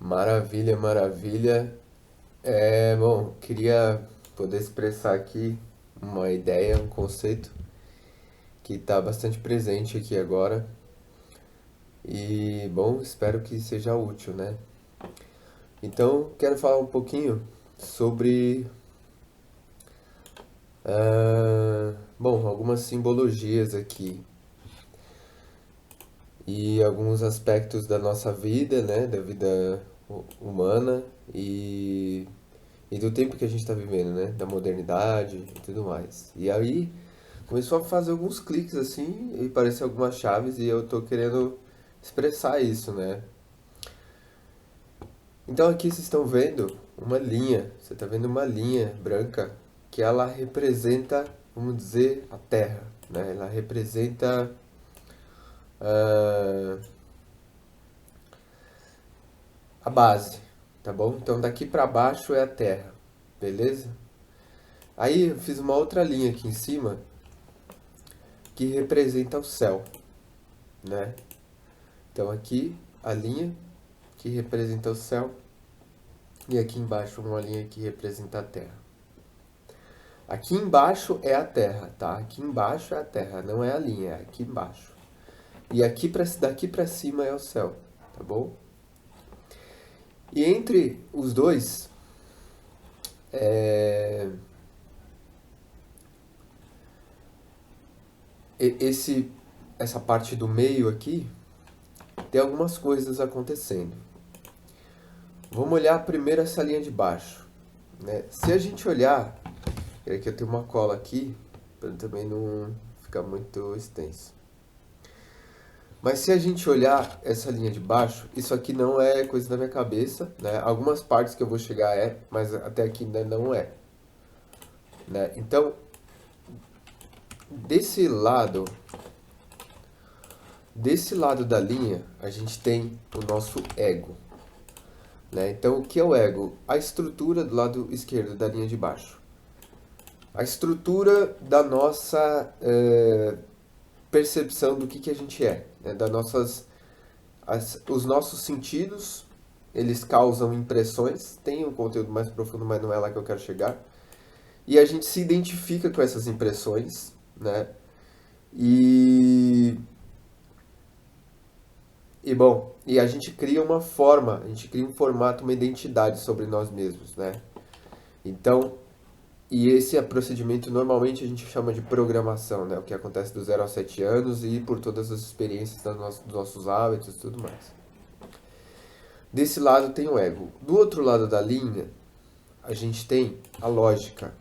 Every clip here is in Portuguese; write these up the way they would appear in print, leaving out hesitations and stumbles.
Maravilha, maravilha. Bom, queria poder expressar aqui uma ideia, um conceito que está bastante presente aqui agora e, bom, espero que seja útil, né? Então, quero falar um pouquinho sobre, bom, algumas simbologias aqui e alguns aspectos da nossa vida, né, da vida humana e do tempo que a gente está vivendo, né, da modernidade e tudo mais. E aí começou a fazer alguns cliques assim e aparecer algumas chaves e eu tô querendo expressar isso, né? Então aqui vocês estão vendo uma linha, você está vendo uma linha branca que ela representa, vamos dizer, a Terra, né? Ela representa ah, a base, tá bom? Então daqui para baixo é a Terra, beleza? Aí eu fiz uma outra linha aqui em cima que representa o céu, né? Então aqui a linha que representa o céu e aqui embaixo uma linha que representa a Terra. Aqui embaixo é a Terra, tá? Aqui embaixo é a Terra, não é a linha, é aqui embaixo. E aqui daqui para cima é o céu, tá bom? E entre os dois, é, esse essa parte do meio aqui tem algumas coisas acontecendo. Vamos olhar primeiro essa linha de baixo, né? Se a gente olhar, que eu tenho uma cola aqui para também não ficar muito extenso. Mas se a gente olhar essa linha de baixo, isso aqui não é coisa da minha cabeça, né? Algumas partes que eu vou chegar é, mas até aqui ainda não é, né? Então, desse lado, desse lado da linha, a gente tem o nosso ego, né? Então, o que é o ego? A estrutura do lado esquerdo da linha de baixo. A estrutura da nossa percepção do que a gente é, né? Das nossas os nossos sentidos, eles causam impressões, tem um conteúdo mais profundo, mas não é lá que eu quero chegar. E a gente se identifica com essas impressões, né? E, bom, e a gente cria uma forma, a gente cria um formato, uma identidade sobre nós mesmos, né? Então, e esse é procedimento normalmente a gente chama de programação, né? O que acontece do 0 aos 7 anos e por todas as experiências dos nossos hábitos e tudo mais. Desse lado tem o ego. Do outro lado da linha, a gente tem a lógica.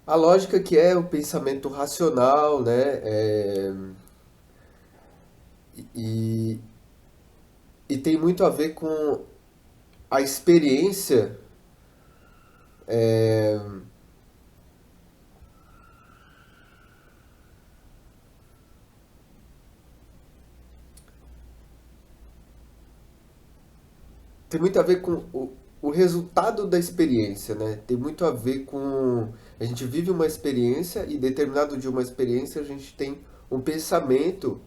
A lógica que é o pensamento racional, né? E, e tem muito a ver com a experiência. é, Tem muito a ver com o resultado da experiência, né? Tem muito a ver com. A gente vive uma experiência e, determinado de uma experiência, a gente tem um pensamento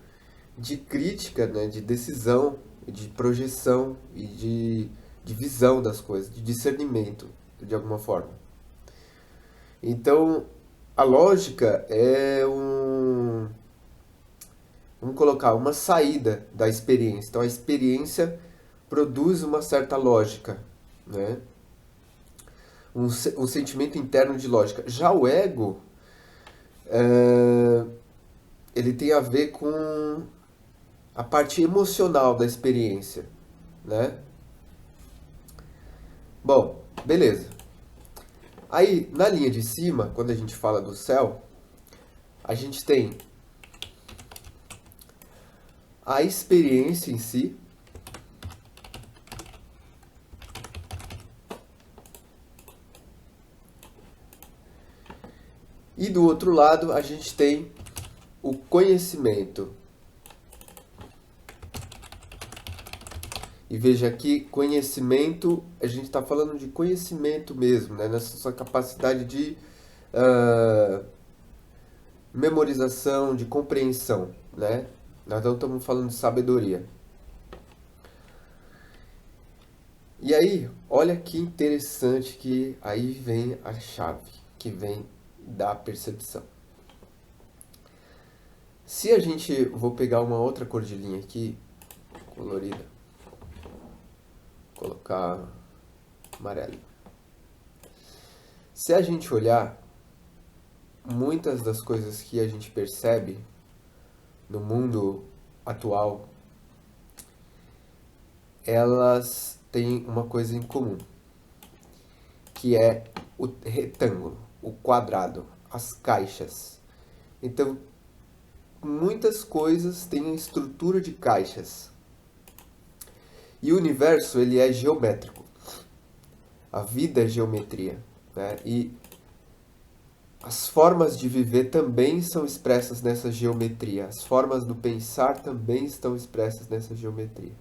de crítica, né? De decisão, de projeção e de visão das coisas, de discernimento, de alguma forma. Então, a lógica é vamos colocar, uma saída da experiência. Então, a experiência produz uma certa lógica, né? Um sentimento interno de lógica. Já o ego, é, ele tem a ver com a parte emocional da experiência, né? Bom, beleza. Aí, na linha de cima, quando a gente fala do céu, a gente tem a experiência em si, e do outro lado a gente tem o conhecimento. E veja aqui, conhecimento, a gente está falando de conhecimento mesmo, né? Nessa sua capacidade de memorização, de compreensão, né? Nós não estamos falando de sabedoria. E aí, olha que interessante que aí vem a chave, que vem da percepção. Se a gente, vou pegar uma outra cor de linha aqui, colorida, colocar amarelo. Se a gente olhar, muitas das coisas que a gente percebe no mundo atual, elas têm uma coisa em comum, que é o retângulo, o quadrado, as caixas. Então, muitas coisas têm a estrutura de caixas. E o universo, ele é geométrico. A vida é geometria, né? E as formas de viver também são expressas nessa geometria. As formas do pensar também estão expressas nessa geometria.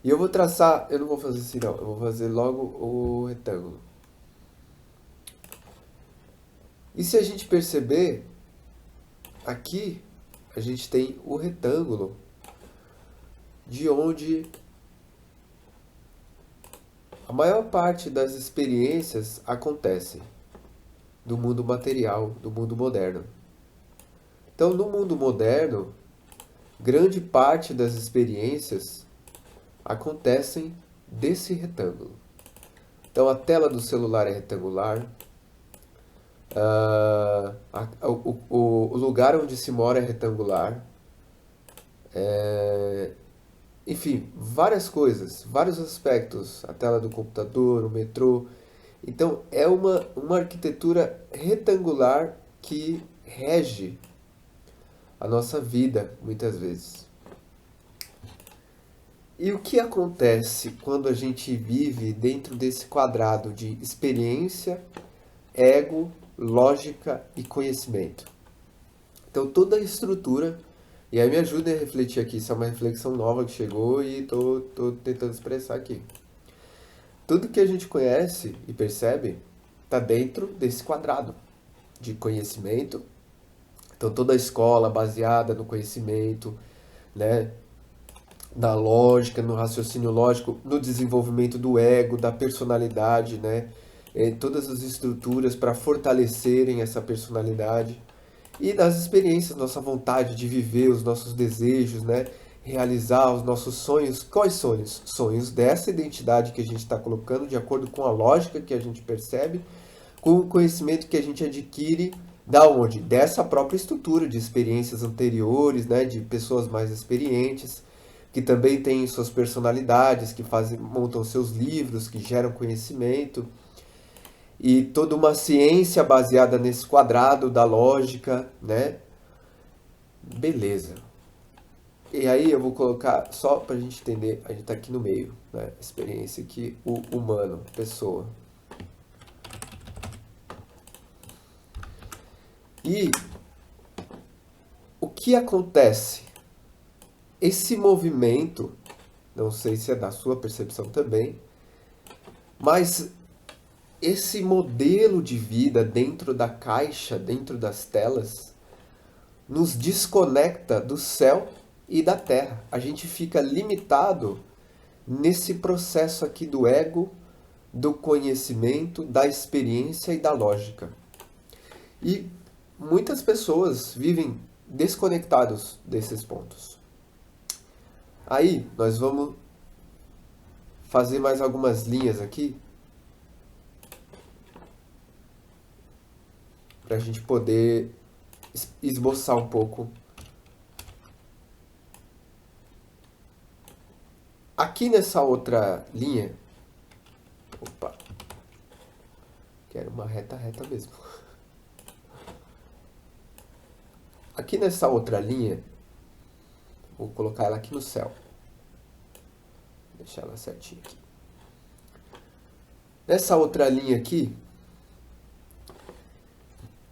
E eu vou traçar, eu não vou fazer assim não, eu vou fazer logo o retângulo. E se a gente perceber, aqui a gente tem o retângulo, de onde a maior parte das experiências acontecem, do mundo material, do mundo moderno. Então, no mundo moderno, grande parte das experiências acontecem desse retângulo. Então, a tela do celular é retangular, o lugar onde se mora é retangular, enfim, várias coisas, vários aspectos, a tela do computador, o metrô. Então, é uma arquitetura retangular que rege a nossa vida, muitas vezes. E o que acontece quando a gente vive dentro desse quadrado de experiência, ego, lógica e conhecimento? Então, toda a estrutura, e aí me ajudem a refletir aqui, isso é uma reflexão nova que chegou e tô tentando expressar aqui. Tudo que a gente conhece e percebe está dentro desse quadrado de conhecimento. Então, toda a escola baseada no conhecimento, né? Na lógica, no raciocínio lógico, no desenvolvimento do ego, da personalidade, né? Todas as estruturas para fortalecerem essa personalidade e das experiências, nossa vontade de viver, os nossos desejos, né? Realizar os nossos sonhos. Quais sonhos? Sonhos dessa identidade que a gente está colocando, de acordo com a lógica que a gente percebe, com o conhecimento que a gente adquire, da onde? Dessa própria estrutura de experiências anteriores, né? De pessoas mais experientes, que também têm suas personalidades, que montam seus livros, que geram conhecimento. E toda uma ciência baseada nesse quadrado da lógica, né? Beleza. E aí eu vou colocar, só pra gente entender, a gente tá aqui no meio, né? Experiência aqui, o humano, pessoa. E o que acontece? Esse movimento, não sei se é da sua percepção também, mas esse modelo de vida dentro da caixa, dentro das telas, nos desconecta do céu e da terra. A gente fica limitado nesse processo aqui do ego, do conhecimento, da experiência e da lógica. E muitas pessoas vivem desconectados desses pontos. Aí nós vamos fazer mais algumas linhas aqui para a gente poder esboçar um pouco. Aqui nessa outra linha, opa, quero uma reta mesmo. Aqui nessa outra linha, vou colocar ela aqui no céu. Deixar ela certinha aqui. Nessa outra linha aqui,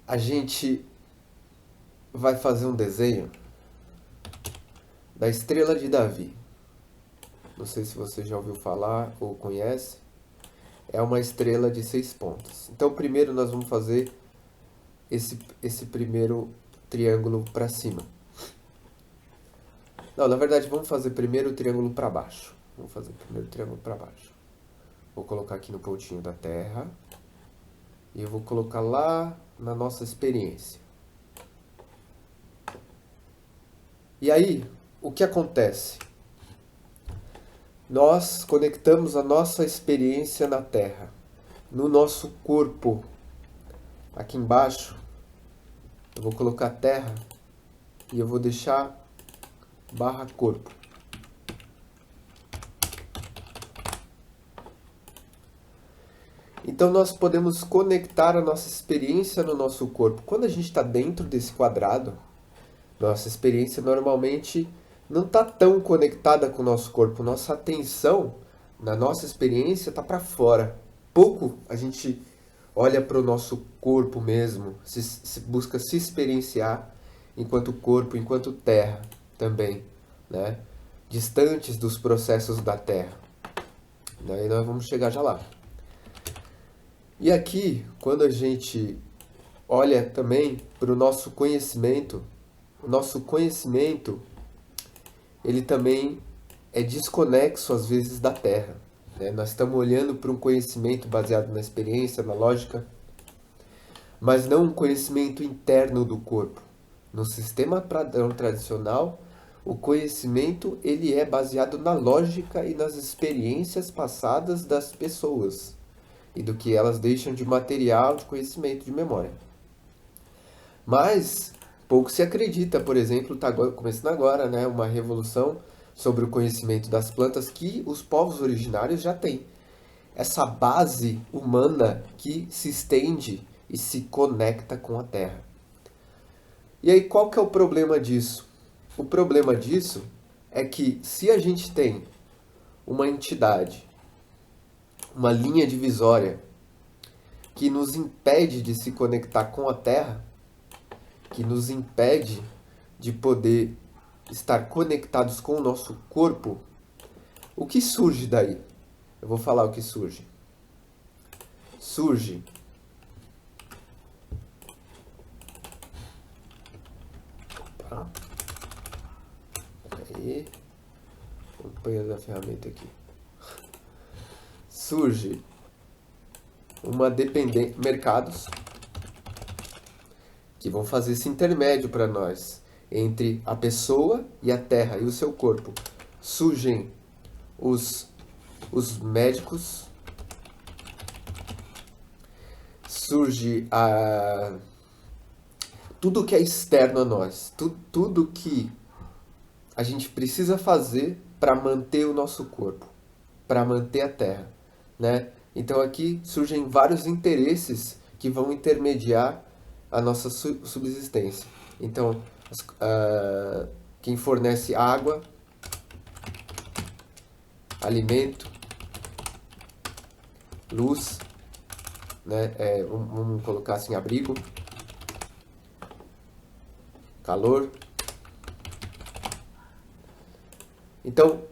a gente vai fazer um desenho da estrela de Davi. Não sei se você já ouviu falar ou conhece. É uma estrela de 6 pontas. Então, primeiro nós vamos fazer esse primeiro triângulo para cima. Não, na verdade, vamos fazer primeiro o triângulo para baixo. Vamos fazer primeiro o triângulo para baixo. Vou colocar aqui no pontinho da Terra. E eu vou colocar lá na nossa experiência. E aí, o que acontece? Nós conectamos a nossa experiência na Terra, no nosso corpo. Aqui embaixo, eu vou colocar Terra e eu vou deixar barra corpo. Então nós podemos conectar a nossa experiência no nosso corpo. Quando a gente está dentro desse quadrado, nossa experiência normalmente não está tão conectada com o nosso corpo. Nossa atenção na nossa experiência está para fora. Pouco a gente olha para o nosso corpo mesmo, busca se experienciar enquanto corpo, enquanto terra também, né? Distantes dos processos da terra. Daí nós vamos chegar já lá. E aqui, quando a gente olha também para o nosso conhecimento ele também é desconexo às vezes da Terra, né? Nós estamos olhando para um conhecimento baseado na experiência, na lógica, mas não um conhecimento interno do corpo. No sistema padrão tradicional, o conhecimento ele é baseado na lógica e nas experiências passadas das pessoas e do que elas deixam de material, de conhecimento, de memória. Mas pouco se acredita, por exemplo, está começando agora, né, uma revolução sobre o conhecimento das plantas que os povos originários já têm. Essa base humana que se estende e se conecta com a Terra. E aí, qual que é o problema disso? O problema disso é que se a gente tem uma entidade, uma linha divisória que nos impede de se conectar com a Terra, que nos impede de poder estar conectados com o nosso corpo, o que surge daí? Eu vou falar o que surge. Surge aí, acompanhando a ferramenta aqui. Surge uma dependência, mercados que vão fazer esse intermédio para nós entre a pessoa e a terra e o seu corpo. Surgem os médicos, surge tudo que é externo a nós, tudo que a gente precisa fazer para manter o nosso corpo, para manter a terra, né? Então aqui surgem vários interesses que vão intermediar a nossa subsistência. Então, quem fornece água, alimento, luz, né? Vamos colocar assim, abrigo, calor. Então,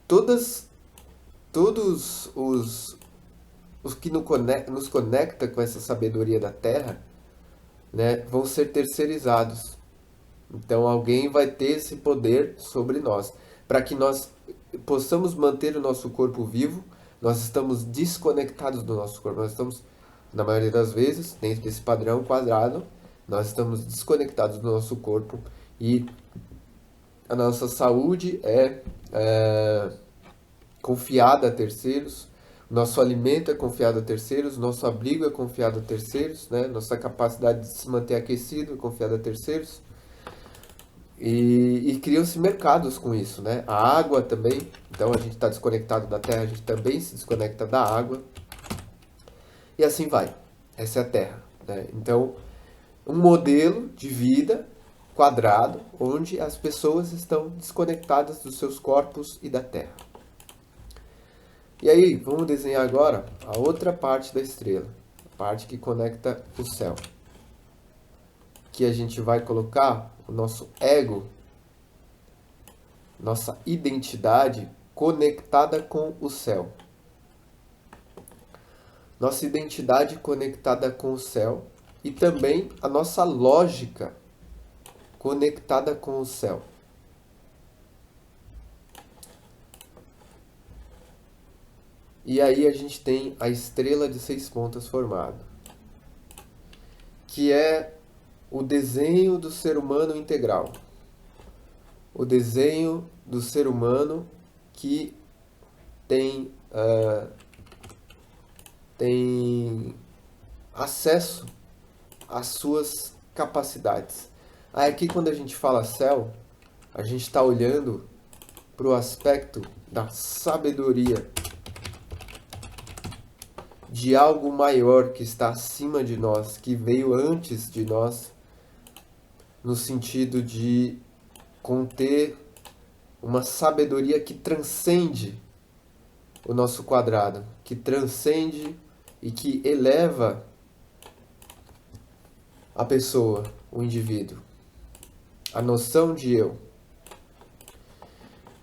todos os que nos conecta com essa sabedoria da Terra, né, vão ser terceirizados. Então alguém vai ter esse poder sobre nós. Para que nós possamos manter o nosso corpo vivo, nós estamos desconectados do nosso corpo. Nós estamos, na maioria das vezes, dentro desse padrão quadrado, nós estamos desconectados do nosso corpo e a nossa saúde é confiada a terceiros, nosso alimento é confiado a terceiros, nosso abrigo é confiado a terceiros, né? Nossa capacidade de se manter aquecido é confiada a terceiros. E criam-se mercados com isso, né? A água também, então a gente está desconectado da terra, a gente também se desconecta da água. E assim vai. Essa é a Terra, né? Então, um modelo de vida quadrado, onde as pessoas estão desconectadas dos seus corpos e da Terra. E aí, vamos desenhar agora a outra parte da estrela, a parte que conecta o céu. Que a gente vai colocar o nosso ego, nossa identidade conectada com o céu. nossa identidade conectada com o céu e também a nossa lógica conectada com o céu. E aí a gente tem a estrela de 6 pontas formada, que é o desenho do ser humano integral. O desenho do ser humano que tem acesso às suas capacidades. Aí aqui quando a gente fala céu, a gente está olhando para o aspecto da sabedoria, de algo maior que está acima de nós, que veio antes de nós, no sentido de conter uma sabedoria que transcende o nosso quadrado, que transcende e que eleva a pessoa, o indivíduo, a noção de eu.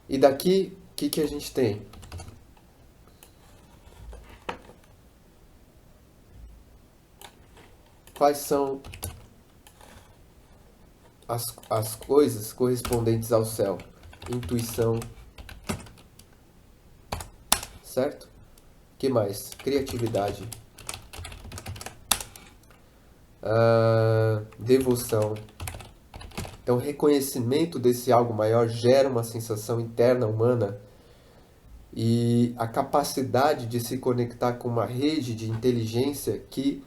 E daqui, o que a gente tem? Quais são as coisas correspondentes ao céu? Intuição, certo? O que mais? Criatividade, devoção. Então, o reconhecimento desse algo maior gera uma sensação interna humana e a capacidade de se conectar com uma rede de inteligência que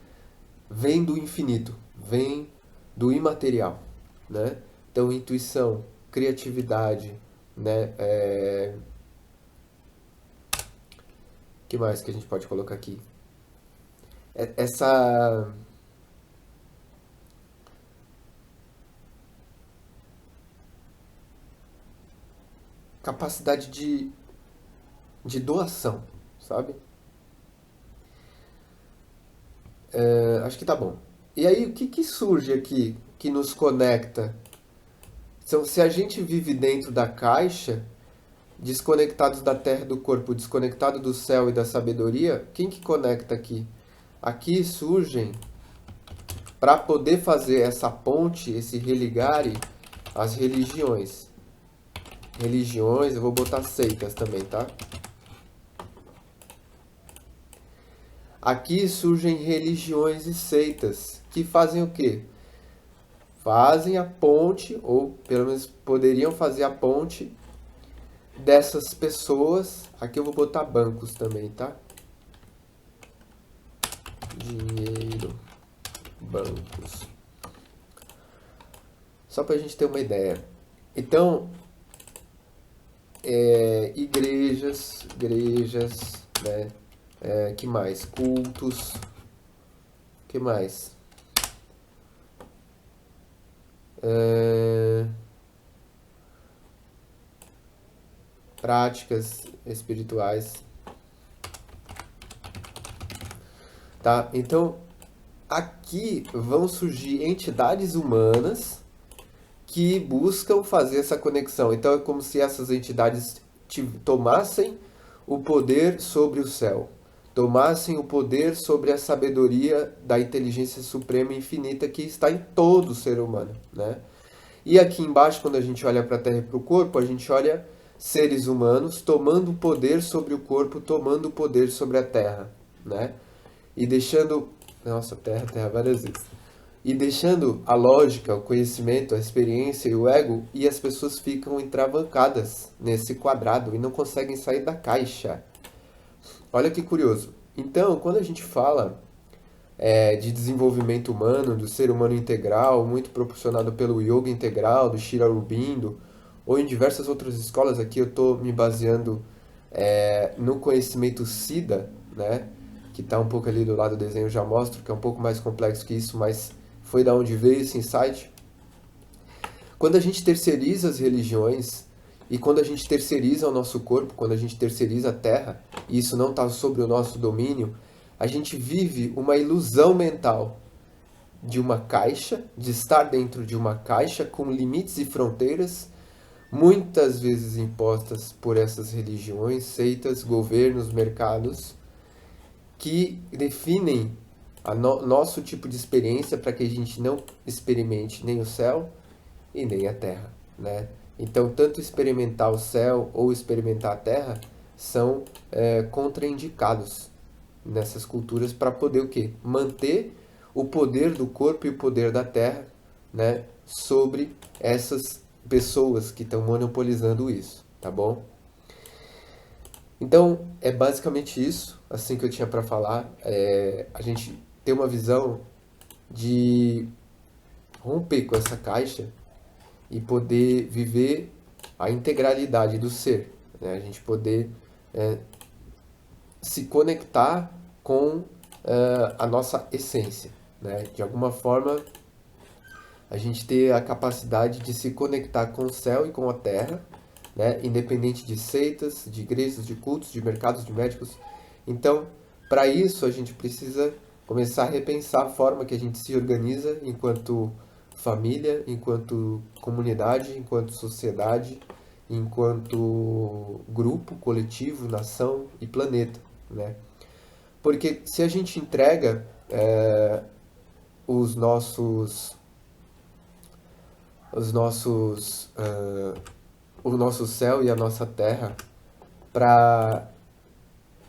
vem do infinito, vem do imaterial, né? Então, intuição, criatividade, né? Que mais que a gente pode colocar aqui? Essa capacidade de doação, sabe? Acho que tá bom. E aí, o que surge aqui que nos conecta? Então, se a gente vive dentro da caixa, desconectados da terra e do corpo, desconectado do céu e da sabedoria, quem que conecta aqui? Aqui surgem, para poder fazer essa ponte, esse religare, as religiões. Religiões, eu vou botar seitas também, tá? Aqui surgem religiões e seitas que fazem o quê? Fazem a ponte, ou pelo menos poderiam fazer a ponte dessas pessoas. Aqui eu vou botar bancos também, tá? Dinheiro, bancos. Só pra gente ter uma ideia. Então, igrejas, né? Que mais? Cultos. Que mais? Práticas espirituais. Tá? Então, aqui vão surgir entidades humanas que buscam fazer essa conexão. Então, é como se essas entidades tomassem o poder sobre o céu, tomassem o poder sobre a sabedoria da inteligência suprema e infinita que está em todo ser humano, né? E aqui embaixo, quando a gente olha para a Terra e para o corpo, a gente olha seres humanos tomando poder sobre o corpo, tomando poder sobre a Terra, né? E deixando... Nossa, terra várias vezes. E deixando a lógica, o conhecimento, a experiência e o ego, e as pessoas ficam entravancadas nesse quadrado e não conseguem sair da caixa. Olha que curioso. Então, quando a gente fala de desenvolvimento humano, do ser humano integral, muito proporcionado pelo yoga integral, do Shri Aurobindo, ou em diversas outras escolas, aqui eu estou me baseando no conhecimento Siddha, né? Que está um pouco ali do lado do desenho, eu já mostro, que é um pouco mais complexo que isso, mas foi da onde veio esse insight. Quando a gente terceiriza as religiões, e quando a gente terceiriza o nosso corpo, quando a gente terceiriza a terra, e isso não está sob o nosso domínio, a gente vive uma ilusão mental de uma caixa, de estar dentro de uma caixa com limites e fronteiras, muitas vezes impostas por essas religiões, seitas, governos, mercados, que definem nosso tipo de experiência para que a gente não experimente nem o céu e nem a terra, né? Então, tanto experimentar o céu ou experimentar a terra são contraindicados nessas culturas para poder o quê? Manter o poder do corpo e o poder da terra, né, sobre essas pessoas que estão monopolizando isso, tá bom? Então, é basicamente isso, assim que eu tinha para falar. A gente ter uma visão de romper com essa caixa e poder viver a integralidade do ser, né? A gente poder se conectar com a nossa essência, né? De alguma forma, a gente ter a capacidade de se conectar com o céu e com a terra, né? Independente de seitas, de igrejas, de cultos, de mercados, de médicos. Então, para isso, a gente precisa começar a repensar a forma que a gente se organiza enquanto família, enquanto comunidade, enquanto sociedade, enquanto grupo, coletivo, nação e planeta, né? Porque se a gente entrega os nossos os nossos o nosso céu e a nossa terra para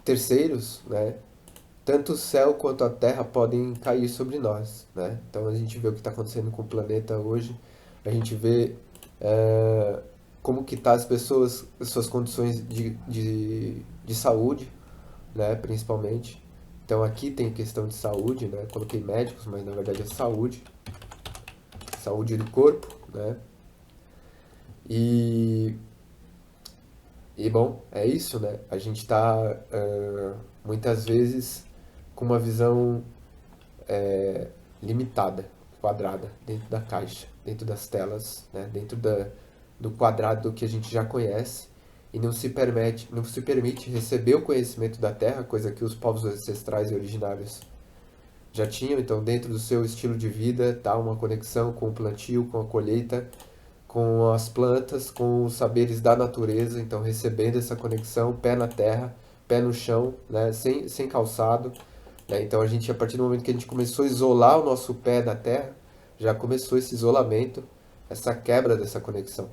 terceiros, né? Tanto o céu quanto a terra podem cair sobre nós, né? Então a gente vê o que está acontecendo com o planeta hoje, a gente vê como que tá as pessoas, suas condições de saúde, né? Principalmente. Então aqui tem questão de saúde, né? Coloquei médicos, mas na verdade é saúde, saúde do corpo, né? E bom, é isso, né? A gente está muitas vezes com uma visão limitada, quadrada, dentro da caixa, dentro das telas, né? Dentro do quadrado que a gente já conhece e não se permite receber o conhecimento da Terra, coisa que os povos ancestrais e originários já tinham. Então, dentro do seu estilo de vida, tá uma conexão com o plantio, com a colheita, com as plantas, com os saberes da natureza. Então, recebendo essa conexão, pé na terra, pé no chão, né? Sem calçado, né? Então, a gente, a partir do momento que a gente começou a isolar o nosso pé da terra, já começou esse isolamento, essa quebra dessa conexão.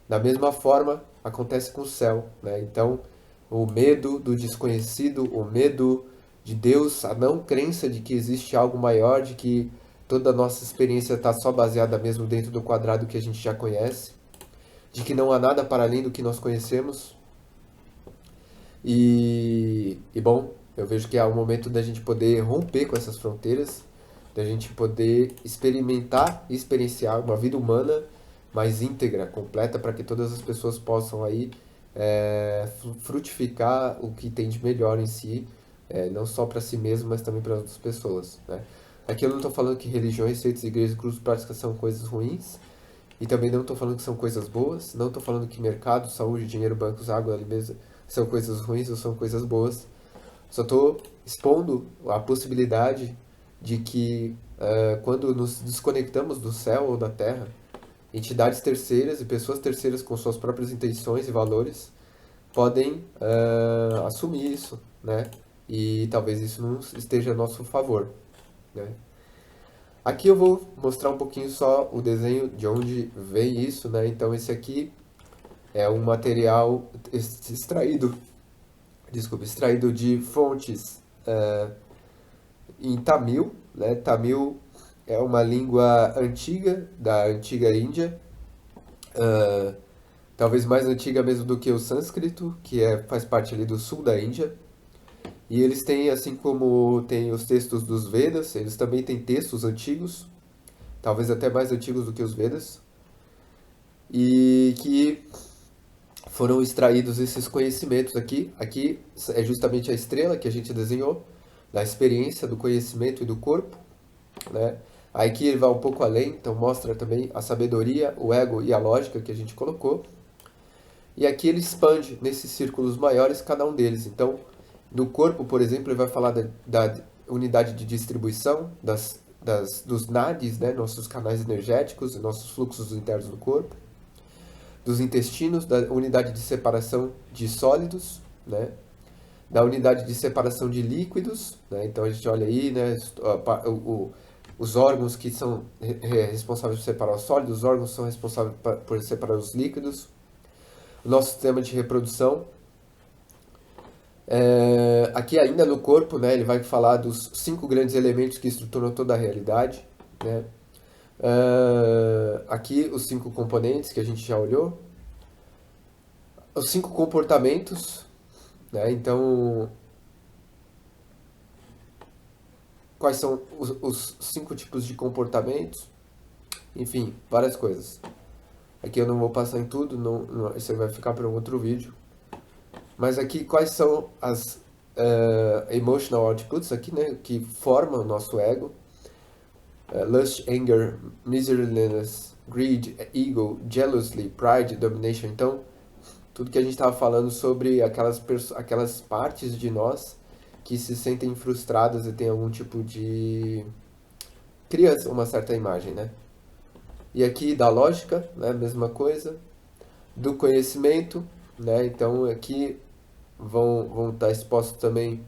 Da mesma forma, acontece com o céu, né? Então, o medo do desconhecido, o medo de Deus, a não crença de que existe algo maior, de que toda a nossa experiência está só baseada mesmo dentro do quadrado que a gente já conhece, de que não há nada para além do que nós conhecemos. E bom, eu vejo que é o momento da gente poder romper com essas fronteiras, da gente poder experimentar e experienciar uma vida humana mais íntegra, completa, para que todas as pessoas possam aí frutificar o que tem de melhor em si, não só para si mesmo, mas também para outras pessoas, né? Aqui eu não estou falando que religiões, seitas, igrejas, grupos, práticas são coisas ruins, e também não estou falando que são coisas boas, não estou falando que mercado, saúde, dinheiro, bancos, água, alimento são coisas ruins ou são coisas boas. Só estou expondo a possibilidade de que quando nos desconectamos do céu ou da terra, entidades terceiras e pessoas terceiras com suas próprias intenções e valores podem assumir isso, né? E talvez isso não esteja a nosso favor, né? Aqui eu vou mostrar um pouquinho só o desenho de onde vem isso, né? Então esse aqui é um material extraído de fontes em Tamil, né? Tamil é uma língua antiga, da antiga Índia, talvez mais antiga mesmo do que o sânscrito, que faz parte ali do sul da Índia. E eles têm, assim como tem os textos dos Vedas, eles também têm textos antigos, talvez até mais antigos do que os Vedas, e que foram extraídos esses conhecimentos aqui. Aqui é justamente a estrela que a gente desenhou, da experiência, do conhecimento e do corpo, né? Aqui ele vai um pouco além, então mostra também a sabedoria, o ego e a lógica que a gente colocou. E aqui ele expande nesses círculos maiores cada um deles. Então, no corpo, por exemplo, ele vai falar da unidade de distribuição, dos nadis, né, nossos canais energéticos, nossos fluxos internos do corpo, dos intestinos, da unidade de separação de sólidos, né, da unidade de separação de líquidos, né? Então a gente olha aí, né, os órgãos que são responsáveis por separar os sólidos, os órgãos são responsáveis por separar os líquidos, o nosso sistema de reprodução. Aqui ainda no corpo, né, ele vai falar dos 5 grandes elementos que estruturam toda a realidade, né? Aqui os 5 componentes que a gente já olhou, os 5 comportamentos, né? Então, quais são os 5 tipos de comportamentos? Enfim, várias coisas. Aqui eu não vou passar em tudo, isso aí vai ficar para um outro vídeo. Mas aqui quais são as emotional outputs aqui, né, que formam o nosso ego? Lust, anger, miserliness, greed, ego, jealousy, pride, domination. Então, tudo que a gente estava falando sobre aquelas partes de nós que se sentem frustradas e tem algum tipo de... cria uma certa imagem, né? E aqui da lógica, né, mesma coisa. Do conhecimento, né? Então aqui vão estar expostos também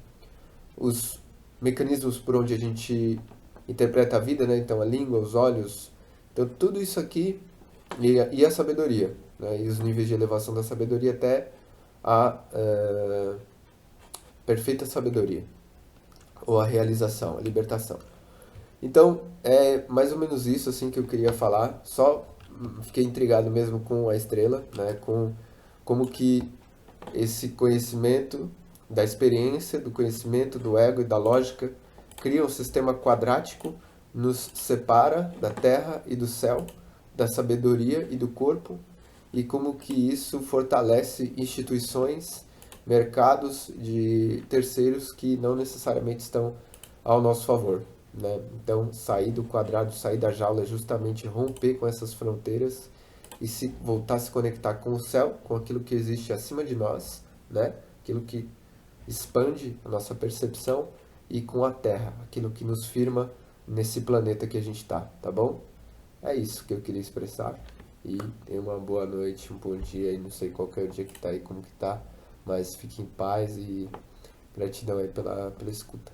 os mecanismos por onde a gente interpreta a vida, né? Então a língua, os olhos, então tudo isso aqui e a sabedoria, né? E os níveis de elevação da sabedoria até a perfeita sabedoria, ou a realização, a libertação. Então, é mais ou menos isso assim que eu queria falar. Só fiquei intrigado mesmo com a estrela, né? Com como que esse conhecimento da experiência, do conhecimento do ego e da lógica cria um sistema quadrático, nos separa da terra e do céu, da sabedoria e do corpo, e como que isso fortalece instituições, mercados de terceiros que não necessariamente estão ao nosso favor, né? Então, sair do quadrado, sair da jaula é justamente romper com essas fronteiras e voltar a se conectar com o céu, com aquilo que existe acima de nós, né? Aquilo que expande a nossa percepção, e com a Terra, aquilo que nos firma nesse planeta que a gente está, tá bom? É isso que eu queria expressar. E tenha uma boa noite, um bom dia, e não sei qual que é o dia que tá aí, como que tá, mas fique em paz e gratidão aí pela escuta.